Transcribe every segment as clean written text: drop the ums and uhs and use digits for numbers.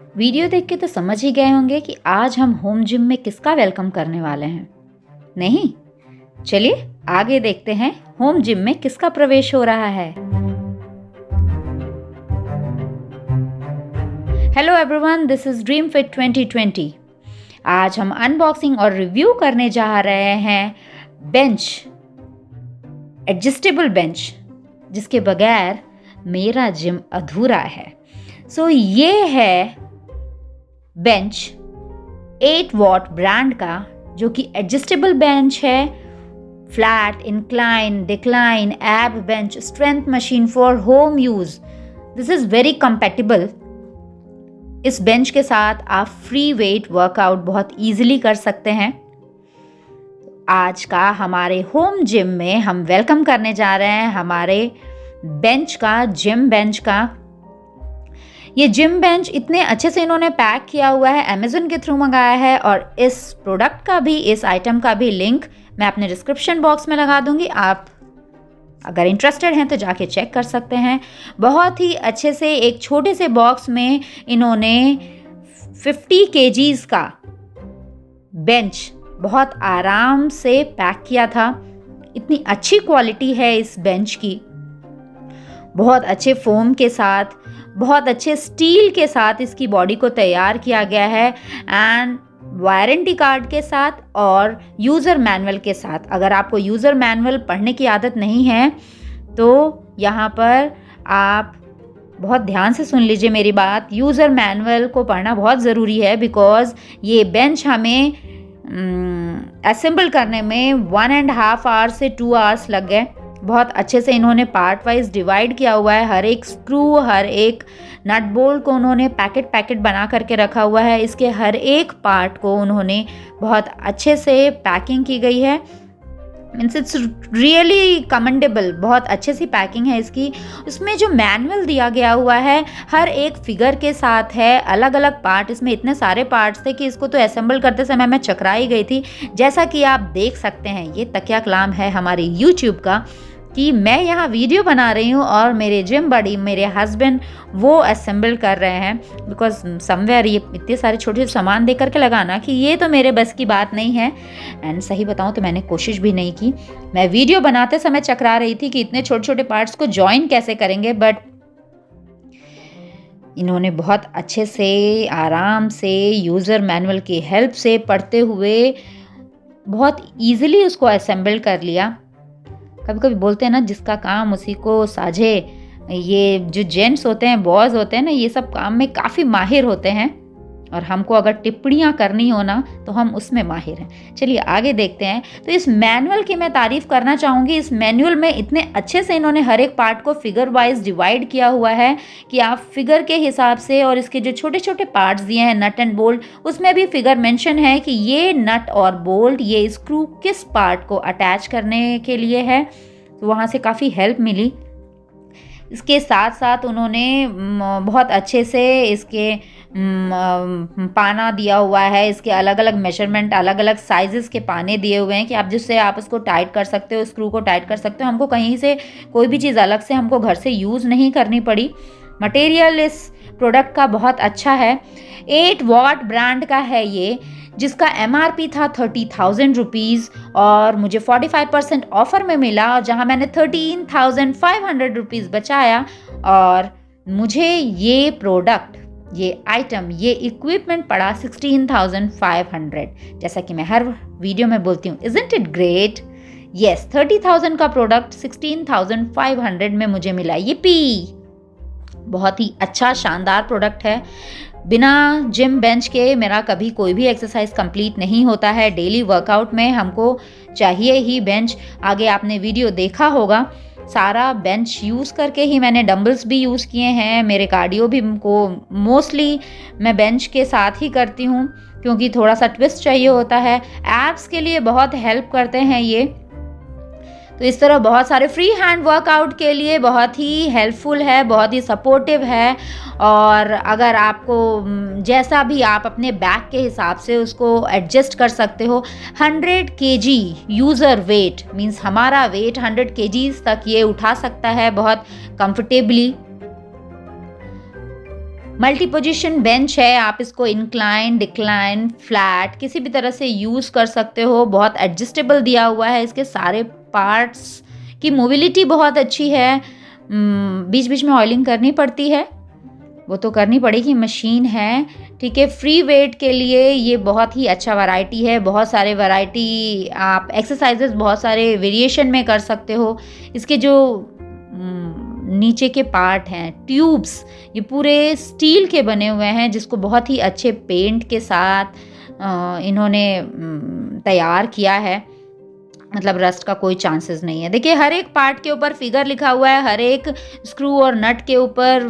Video देख के तो समझ ही गए होंगे कि आज हम होम जिम में किसका वेलकम करने वाले हैं। नहीं, चलिए आगे देखते हैं होम जिम में किसका प्रवेश हो रहा है। Hello everyone, this is dream fit 2020। आज हम अनबॉक्सिंग और रिव्यू करने जा रहे हैं बेंच, एडजस्टेबल बेंच, जिसके बगैर मेरा जिम अधूरा है। ये है बेंच 8 वॉट ब्रांड का, जो कि एडजस्टेबल बेंच है। फ्लैट, इंक्लाइन, डिक्लाइन, एब bench, strength machine for home use. This is very compatible. इस बेंच के साथ आप फ्री वेट वर्कआउट बहुत इजीली कर सकते हैं। आज का हमारे होम जिम में हम वेलकम करने जा रहे हैं हमारे बेंच का, जिम बेंच का। ये जिम बेंच इतने अच्छे से इन्होंने पैक किया हुआ है, अमेज़न के थ्रू मंगाया है, और इस प्रोडक्ट का भी, इस आइटम का भी लिंक मैं अपने डिस्क्रिप्शन बॉक्स में लगा दूंगी। आप अगर इंटरेस्टेड हैं तो जाके चेक कर सकते हैं। बहुत ही अच्छे से एक छोटे से बॉक्स में इन्होंने 50 kgs का बेंच बहुत आराम से पैक किया था। इतनी अच्छी क्वालिटी है इस बेंच की, बहुत अच्छे फोम के साथ, बहुत अच्छे स्टील के साथ इसकी बॉडी को तैयार किया गया है, एंड वारंटी कार्ड के साथ और यूज़र मैनुअल के साथ। अगर आपको यूज़र मैनुअल पढ़ने की आदत नहीं है तो यहाँ पर आप बहुत ध्यान से सुन लीजिए मेरी बात। यूज़र मैनुअल को पढ़ना बहुत ज़रूरी है, बिकॉज़ ये बेंच हमें असेंबल करने में 1.5 आवर्स से 2 आवर्स लग गए। बहुत अच्छे से इन्होंने पार्ट वाइज डिवाइड किया हुआ है। हर एक स्क्रू, हर एक नट बोल्ट को उन्होंने पैकेट बना करके रखा हुआ है। इसके हर एक पार्ट को उन्होंने बहुत अच्छे से पैकिंग की गई है। Means it's really commendable. बहुत अच्छे सी पैकिंग है इसकी। उसमें जो मैनुअल दिया गया हुआ है हर एक फिगर के साथ है, अलग अलग पार्ट। इसमें इतने सारे पार्ट्स थे कि इसको तो असेंबल करते समय मैं चकराई गई थी। जैसा कि आप देख सकते हैं, ये तकिया कलाम है हमारे यूट्यूब का कि मैं यहाँ वीडियो बना रही हूँ और मेरे जिम बडी, मेरे हस्बैंड, वो असेंबल कर रहे हैं। बिकॉज समवेयर ये इतने सारे छोटे छोटे सामान देख करके लगाना कि ये तो मेरे बस की बात नहीं है। एंड सही बताऊँ तो मैंने कोशिश भी नहीं की। मैं वीडियो बनाते समय चकरा रही थी कि इतने छोटे छोटे पार्ट्स को जॉइन कैसे करेंगे, बट इन्होंने बहुत अच्छे से, आराम से, यूज़र मैनुअल की हेल्प से पढ़ते हुए बहुत ईजिली उसको असेंबल कर लिया। कभी कभी बोलते हैं ना, जिसका काम उसी को साझे। ये जो जेंट्स होते हैं, बॉयज़ होते हैं ना, ये सब काम में काफ़ी माहिर होते हैं, और हमको अगर टिप्पणियाँ करनी हो ना तो हम उसमें माहिर हैं। चलिए आगे देखते हैं। तो इस मैनुअल की मैं तारीफ़ करना चाहूँगी। इस मैनुअल में इतने अच्छे से इन्होंने हर एक पार्ट को फिगर वाइज डिवाइड किया हुआ है कि आप फिगर के हिसाब से, और इसके जो छोटे छोटे पार्ट्स दिए हैं, नट एंड बोल्ट, उसमें भी फिगर मेंशन है कि ये नट और बोल्ट, ये स्क्रू किस पार्ट को अटैच करने के लिए है। तो वहाँ से काफ़ी हेल्प मिली। इसके साथ साथ उन्होंने बहुत अच्छे से इसके पाना दिया हुआ है। इसके अलग अलग मेजरमेंट, अलग अलग साइजेस के पाने दिए हुए हैं कि आप जिससे आप उसको टाइट कर सकते हो, स्क्रू को टाइट कर सकते हो। हमको कहीं से कोई भी चीज़ अलग से हमको घर से यूज़ नहीं करनी पड़ी। मटेरियल इस प्रोडक्ट का बहुत अच्छा है। 8 वॉट ब्रांड का है ये, जिसका MRP था 30,000 रुपीज़, और मुझे 45% ऑफ़र में मिला, और जहां मैंने 13,500 रुपीज़ बचाया। और मुझे ये प्रोडक्ट, ये आइटम, ये इक्विपमेंट पड़ा 16,500। जैसा कि मैं हर वीडियो में बोलती हूँ, इज़न्ट इट ग्रेट? यस, 30,000 का प्रोडक्ट 16,500 में मुझे मिला। ये बहुत ही अच्छा, शानदार प्रोडक्ट है। बिना जिम बेंच के मेरा कभी कोई भी एक्सरसाइज कंप्लीट नहीं होता है। डेली वर्कआउट में हमको चाहिए ही बेंच। आगे आपने वीडियो देखा होगा, सारा बेंच यूज़ करके ही मैंने डंबल्स भी यूज़ किए हैं। मेरे कार्डियो भी को मोस्टली मैं बेंच के साथ ही करती हूँ, क्योंकि थोड़ा सा ट्विस्ट चाहिए होता है। एब्स के लिए बहुत हेल्प करते हैं ये। तो इस तरह बहुत सारे फ्री हैंड वर्कआउट के लिए बहुत ही हेल्पफुल है, बहुत ही सपोर्टिव है। और अगर आपको जैसा भी, आप अपने बैक के हिसाब से उसको एडजस्ट कर सकते हो। 100 kg यूज़र वेट, मीन्स हमारा वेट 100 kgs तक ये उठा सकता है बहुत कंफर्टेबली। मल्टी पोजीशन बेंच है, आप इसको इंक्लाइन, डिक्लाइन, फ्लैट किसी भी तरह से यूज़ कर सकते हो। बहुत एडजस्टेबल दिया हुआ है, इसके सारे पार्ट्स की मोबिलिटी बहुत अच्छी है। बीच बीच में ऑयलिंग करनी पड़ती है, वो तो करनी पड़ेगी, मशीन है, ठीक है। फ्री वेट के लिए ये बहुत ही अच्छा वैरायटी है। बहुत सारे वैरायटी आप एक्सरसाइजेस बहुत सारे वेरिएशन में कर सकते हो। इसके जो नीचे के पार्ट हैं, ट्यूब्स, ये पूरे स्टील के बने हुए हैं, जिसको बहुत ही अच्छे पेंट के साथ इन्होंने तैयार किया है। मतलब रस्ट का कोई चांसेस नहीं है। देखिए हर एक पार्ट के ऊपर फिगर लिखा हुआ है, हर एक स्क्रू और नट के ऊपर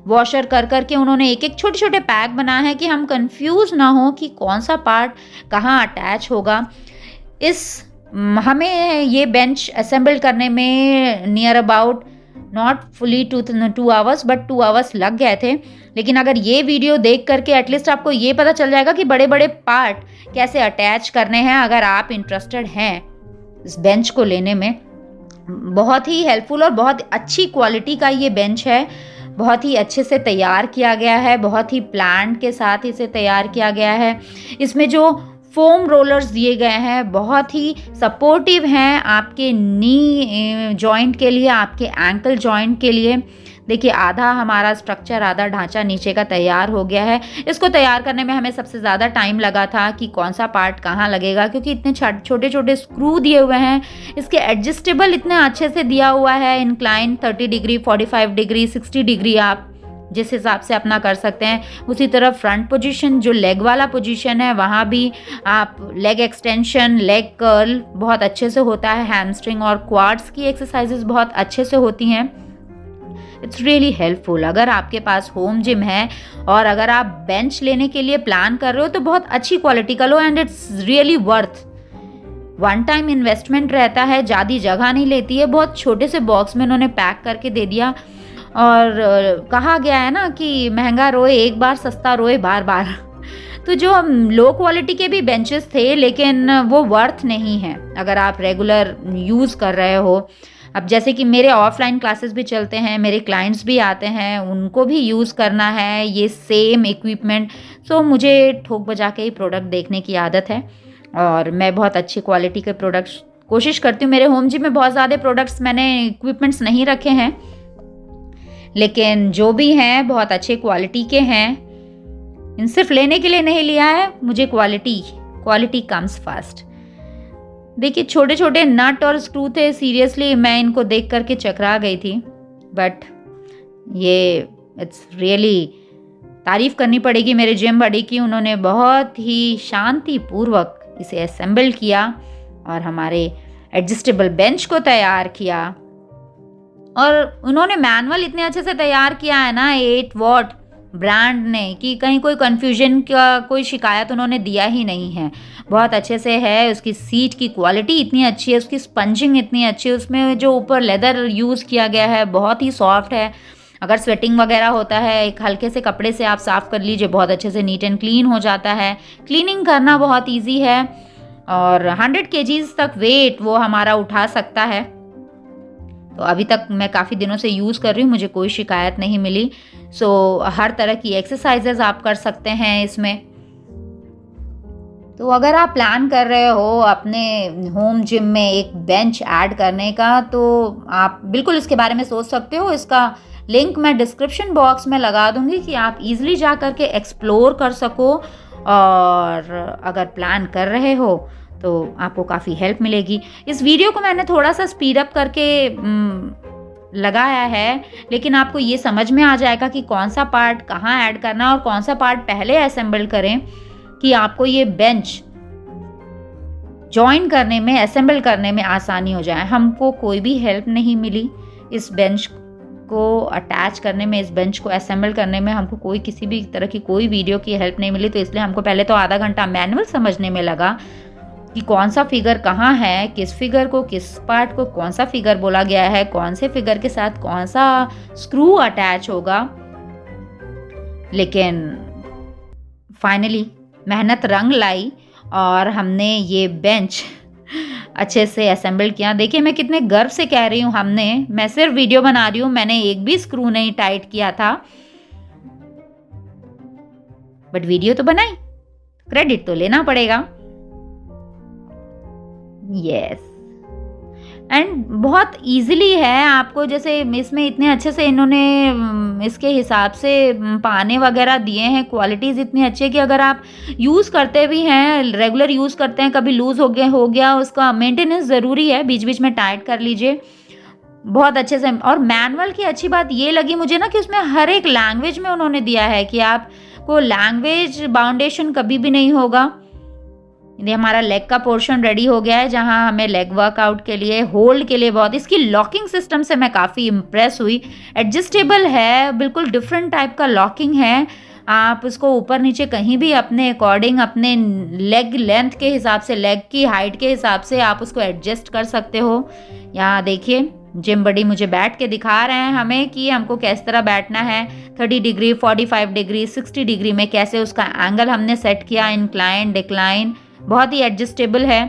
वॉशर कर करके उन्होंने एक एक छोटे छोटे पैक बनाए हैं कि हम कंफ्यूज ना हो कि कौन सा पार्ट कहाँ अटैच होगा। हमें ये बेंच असेंबल करने में near about not fully 2 hours but 2 hours लग गए थे। लेकिन अगर ये वीडियो देख करके एटलीस्ट आपको ये पता चल जाएगा कि बड़े बड़े पार्ट कैसे अटैच करने हैं। अगर आप इंटरेस्टेड हैं इस बेंच को लेने में, बहुत ही हेल्पफुल और बहुत अच्छी क्वालिटी का ये बेंच है। बहुत ही अच्छे से तैयार किया गया है, बहुत ही प्लान के साथ इसे तैयार किया गया है। इसमें जो फोम रोलर्स दिए गए हैं बहुत ही सपोर्टिव हैं आपके नी जॉइंट के लिए, आपके एंकल जॉइंट के लिए। देखिए आधा हमारा स्ट्रक्चर, आधा ढांचा नीचे का तैयार हो गया है। इसको तैयार करने में हमें सबसे ज़्यादा टाइम लगा था कि कौन सा पार्ट कहाँ लगेगा, क्योंकि इतने छोटे छोटे स्क्रू दिए हुए हैं। इसके एडजस्टेबल इतने अच्छे से दिया हुआ है, इंक्लाइन 30 डिग्री, 45 डिग्री, 60 डिग्री आप जिस हिसाब से अपना कर सकते हैं। उसी तरह फ्रंट पोजीशन, जो लेग वाला पोजीशन है, वहाँ भी आप लेग एक्सटेंशन, लेग कर्ल बहुत अच्छे से होता है। हैमस्ट्रिंग और क्वाड्स की एक्सरसाइजेस बहुत अच्छे से होती हैं। It's really helpful. अगर आपके पास होम जिम है और अगर आप बेंच लेने के लिए प्लान कर रहे हो तो बहुत अच्छी क्वालिटी का लो, and it's really worth. One time investment रहता है, ज़्यादा जगह नहीं लेती है। बहुत छोटे से बॉक्स में उन्होंने पैक करके दे दिया। और कहा गया है ना कि महंगा रोए एक बार, सस्ता रोए बार बार। तो जो लो क्वालिटी के भी बेंचेस थे, लेकिन वो वर्थ नहीं है अगर आप रेगुलर यूज़ कर रहे हो। अब जैसे कि मेरे ऑफलाइन क्लासेस भी चलते हैं, मेरे क्लाइंट्स भी आते हैं, उनको भी यूज़ करना है ये सेम इक्विपमेंट। सो मुझे ठोक बजा के ही प्रोडक्ट देखने की आदत है और मैं बहुत अच्छी क्वालिटी के प्रोडक्ट्स कोशिश करती हूँ। मेरे होम जिम में बहुत ज़्यादा प्रोडक्ट्स, मैंने इक्विपमेंट्स नहीं रखे हैं, लेकिन जो भी हैं बहुत अच्छे क्वालिटी के हैं। इन सिर्फ लेने के लिए नहीं लिया है, मुझे क्वालिटी कम्स फर्स्ट। देखिए छोटे छोटे नट और स्क्रू थे, सीरियसली मैं इनको देख करके चकरा गई थी। बट ये इट्स रियली तारीफ करनी पड़ेगी मेरे जिम बडी की, उन्होंने बहुत ही शांतिपूर्वक इसे असेंबल किया और हमारे एडजस्टेबल बेंच को तैयार किया। और उन्होंने मैनुअल इतने अच्छे से तैयार किया है ना 8 वॉट ब्रांड ने, कि कहीं कोई कन्फ्यूजन का कोई शिकायत उन्होंने दिया ही नहीं है। बहुत अच्छे से है, उसकी सीट की क्वालिटी इतनी अच्छी है, उसकी स्पंजिंग इतनी अच्छी है, उसमें जो ऊपर लेदर यूज़ किया गया है बहुत ही सॉफ्ट है। अगर स्वेटिंग वगैरह होता है, एक हल्के से कपड़े से आप साफ़ कर लीजिए, बहुत अच्छे से नीट एंड क्लीन हो जाता है। क्लीनिंग करना बहुत ईजी है और 100 kgs तक वेट वो हमारा उठा सकता है। तो अभी तक मैं काफ़ी दिनों से यूज़ कर रही हूँ, मुझे कोई शिकायत नहीं मिली। सो हर तरह की एक्सरसाइजेज आप कर सकते हैं इसमें। तो अगर आप प्लान कर रहे हो अपने होम जिम में एक बेंच ऐड करने का, तो आप बिल्कुल इसके बारे में सोच सकते हो। इसका लिंक मैं डिस्क्रिप्शन बॉक्स में लगा दूंगी कि आप इजीली जा कर के एक्सप्लोर कर सको, और अगर प्लान कर रहे हो तो आपको काफ़ी हेल्प मिलेगी। इस वीडियो को मैंने थोड़ा सा स्पीड अप करके लगाया है, लेकिन आपको ये समझ में आ जाएगा कि कौन सा पार्ट कहाँ ऐड करना और कौन सा पार्ट पहले असेंबल करें कि आपको ये बेंच जॉइन करने में, असेंबल करने में आसानी हो जाए। हमको कोई भी हेल्प नहीं मिली इस बेंच को अटैच करने में, इस बेंच को असेंबल करने में हमको कोई किसी भी तरह की कोई वीडियो की हेल्प नहीं मिली। तो इसलिए हमको पहले तो आधा घंटा मैनुअल समझने में लगा कि कौन सा फिगर कहाँ है, किस फिगर को, किस पार्ट को कौन सा फिगर बोला गया है, कौन से फिगर के साथ कौन सा स्क्रू अटैच होगा। लेकिन फाइनली मेहनत रंग लाई और हमने ये बेंच अच्छे से असेंबल किया। देखिए मैं कितने गर्व से कह रही हूँ मैं सिर्फ वीडियो बना रही हूँ, मैंने एक भी स्क्रू नहीं टाइट किया था। बट वीडियो तो बनाई, क्रेडिट तो लेना पड़ेगा। यस, एंड बहुत इजीली है आपको, जैसे इसमें इतने अच्छे से इन्होंने इसके हिसाब से पाने वगैरह दिए हैं, क्वालिटीज़ इतनी अच्छी है कि अगर आप यूज़ करते भी हैं, रेगुलर यूज़ करते हैं, कभी लूज़ हो गया उसका मेंटेनेंस ज़रूरी है, बीच बीच में टाइट कर लीजिए बहुत अच्छे से। और मैनुअल की अच्छी बात ये लगी मुझे ना कि उसमें हर एक लैंग्वेज में उन्होंने दिया है कि आपको लैंग्वेज बाउंडेशन कभी भी नहीं होगा। ये हमारा लेग का पोर्शन रेडी हो गया है, जहां हमें लेग वर्कआउट के लिए, होल्ड के लिए बहुत, इसकी लॉकिंग सिस्टम से मैं काफ़ी इम्प्रेस हुई। एडजस्टेबल है, बिल्कुल डिफरेंट टाइप का लॉकिंग है, आप उसको ऊपर नीचे कहीं भी अपने अकॉर्डिंग, अपने लेग लेंथ के हिसाब से, लेग की हाइट के हिसाब से आप उसको एडजस्ट कर सकते हो। यहाँ देखिए जिम बडी मुझे बैठ के दिखा रहे हैं हमें कि हमको किस तरह बैठना है, 30 डिग्री, 45 डिग्री, 60 डिग्री में कैसे उसका एंगल हमने सेट किया, इंक्लाइन डिक्लाइन, बहुत ही एडजस्टेबल है।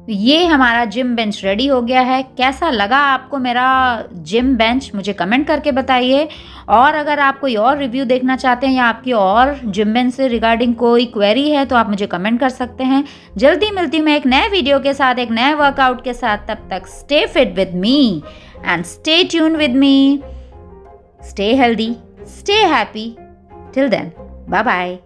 ये हमारा जिम बेंच रेडी हो गया है। कैसा लगा आपको मेरा जिम बेंच, मुझे कमेंट करके बताइए। और अगर आप कोई और रिव्यू देखना चाहते हैं या आपकी और जिम बेंच से रिगार्डिंग कोई क्वेरी है तो आप मुझे कमेंट कर सकते हैं। जल्दी मिलती हूँ मैं एक नए वीडियो के साथ, एक नए वर्कआउट के साथ। तब तक stay fit with me and stay tune with me, stay healthy, stay happy. Till then, bye bye.